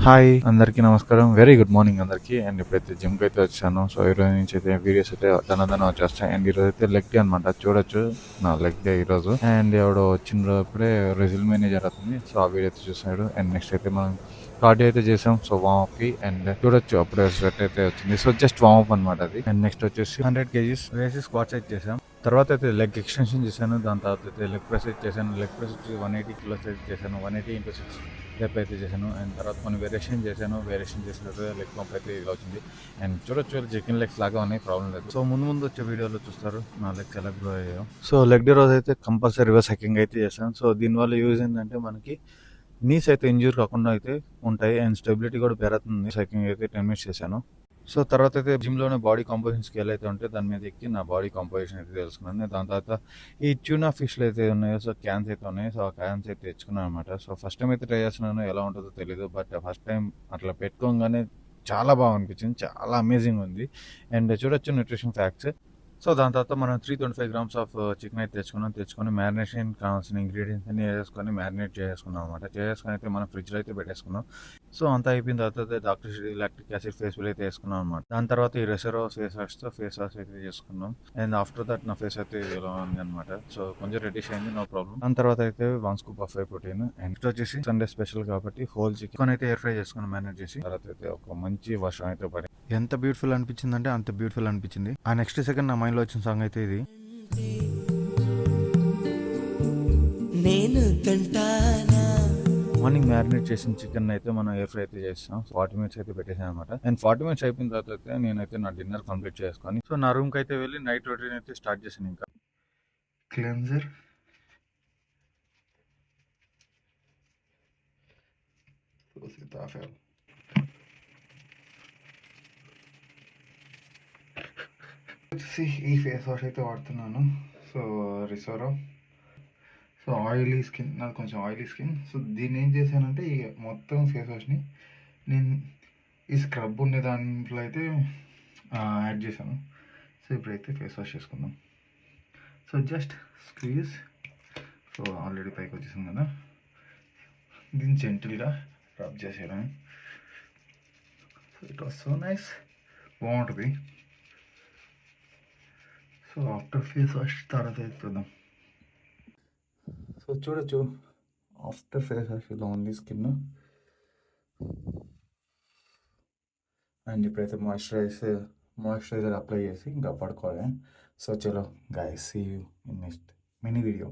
Hi అందరికీ నమస్కారం. Very good morning అందరికీ. అండ్ ఇప్పుడైతే జిమ్కి అయితే వచ్చాను. సో ఈరోజు నుంచి అయితే వీడియోస్ అయితే దనదన వచ్చేస్తాయి. అండ్ ఈరోజు అయితే లెగ్ డే అనమాట. చూడొచ్చు నా లెగ్ డే ఈరోజు. అండ్ ఎవడో వచ్చినప్పుడే రెజ్యూమే జరుగుతుంది. సో ఆ వీడియో అయితే చూసాడు. అండ్ నెక్స్ట్ అయితే మనం కార్డియో అయితే చేసాం. సో వామప్ అండ్ చూడొచ్చు అప్పుడే స్వెట్ అయితే వచ్చింది. సో జస్ట్ వామప్ అనమాట అది. అండ్ నెక్స్ట్ వచ్చేసి 100 kgs వేసి స్క్వాట్స్ అయితే చేసాం. తర్వాత అయితే లెగ్ ఎక్స్టెన్షన్ చేశాను. దాని తర్వాత అయితే లెగ్ ప్రెస్ అయితే చేశాను. లెగ్ ప్రెస్ వచ్చి 180 కిలోస్ అయితే చేశాను. 180 into 6 రేపు అయితే చేశాను. అండ్ తర్వాత కొన్ని వేరియేషన్ చేశాను. వేరియేషన్ చేసిన తర్వాత లెగ్ పంప్ అయితే ఇలా వచ్చింది. అండ్ చూడొచ్చు చికెన్ లెగ్స్ లాగా ఉన్నాయి, ప్రాబ్లం లేదు. సో ముందు ముందు వచ్చే వీడియోలో చూస్తారు నా లెగ్స్ ఎలా గ్రో అయ్యాయో. సో లెగ్ డే రోజు అయితే కంపల్సరీ రివర్స్ హైకింగ్ అయితే చేశాను. సో దీనివల్ల యూజ్ ఏంటంటే మనకి నీస్ అయితే ఇంజూర్ కాకుండా అయితే ఉంటాయి. అండ్ స్టెబిలిటీ కూడా పెరుగుతుంది. హైకింగ్ అయితే 10 minutes చేశాను. సో తర్వాత అయితే జిమ్లోనే బాడీ కాంపోజిషన్ స్కేల్ అయితే ఉంటే దాని మీద ఎక్కి నా బాడీ కాంపోజిషన్ అయితే తెలుసుకున్నాను. దాని తర్వాత ఈ ట్యూనా ఫిష్లు అయితే ఉన్నాయో, సో క్యాన్స్ అయితే ఉన్నాయి. సో ఆ క్యాన్స్ అయితే తెచ్చుకున్నాను అనమాట. సో ఫస్ట్ టైం అయితే ట్రై చేస్తున్నాను, ఎలా ఉంటుందో తెలీదు. బట్ ఫస్ట్ టైం అట్లా పెట్టుకోగానే చాలా బాగా అనిపించింది, చాలా అమేజింగ్ ఉంది. అండ్ చూడొచ్చు న్యూట్రిషన్ ఫ్యాక్ట్స్. సో దాని తర్వాత మనం 325 grams ఆఫ్ చికెన్ అయితే తెచ్చుకొని మ్యారినేషన్ కావాల్సిన ఇంగ్రీడియంట్స్ అన్ని వేసుకొని మ్యారినేట్ చేసుకున్నాం అనమాట. చేసుకొని అయితే మనం ఫ్రిడ్జ్లో అయితే పెట్టేసుకున్నాం. సో అంతా అయిపోయిన తర్వాత డాక్టర్ లాక్టిక్ యాసిడ్ ఫేస్ అయితే వేసుకున్నాం అనమాట. దాని తర్వాత ఈ రెసరో ఫేస్ వాష్తో ఫేస్ వాష్ అయితే చేసుకున్నాం. అండ్ ఆఫ్టర్ దట్ నా ఫేస్ అయితే ఇలా ఉంది అనమాట. సో కొంచెం రెడ్డిష్ అయింది, నో ప్రాబ్లం. దాని తర్వాత అయితే 1 scoop of whey protein. And next వచ్చేసి సండే స్పెషల్ కాబట్టి హోల్ చికెన్ అయితే ఎయిర్ ఫ్రై చేసుకుని మ్యారినేట్ చేసి తర్వాత అయితే ఒక మంచి వర్షం అయితే పడింది. ఎంత బ్యూటిఫుల్ అనిపించింది అంటే అంత బ్యూటిఫుల్ అనిపించింది. ఆ నెక్స్ట్ సెకండ్ నా మైండ్లో వచ్చిన సాంగ్ అయితే ఇది. మార్నింగ్ మ్యారినేట్ చేసిన చికెన్ అయితే మనం ఎయిర్ ఫ్రై అయితే చేస్తాం. 40 minutes అయితే పెట్టేసాను అనమాట. అండ్ 40 minutes అయిపోయిన తర్వాత అయితే నేనైతే నా డిన్నర్ కంప్లీట్ చేసుకొని సో నా రూమ్కి అయితే వెళ్ళి నైట్ రొటీన్ అయితే స్టార్ట్ చేశాను. ఇంకా క్లెన్జర్, ఈ ఫేస్ వాష్ అయితే వాడుతున్నాను. సో రిసోరో. సో ఆయిలీ స్కిన్, నాకు కొంచెం ఆయిలీ స్కిన్. సో దీన్ని ఏం చేశానంటే ఈ మొత్తం ఫేస్ వాష్ని నేను ఈ స్క్రబ్ ఉండే దాంట్లో అయితే యాడ్ చేశాను. సో ఇప్పుడైతే ఫేస్ వాష్ చేసుకుందాం. So just squeeze. So already పైకి వచ్చేసింది కదా, దీన్ని జెంటిల్గా రబ్ చేసేయడం. So it was so nice, బాగుంటుంది. సో ఆఫ్టర్ ఫేస్ వాష్ తర్వాత చూద్దాం. సో చూడొచ్చు ఆఫ్టర్ ఫేస్ వాష్ ఇలా ఉంది స్కిన్. అండ్ ఇప్పుడైతే మాయిశ్చరైజర్ అప్లై చేసి ఇంకా పడుకోవాలి. సో చలో guys, see you in next mini video.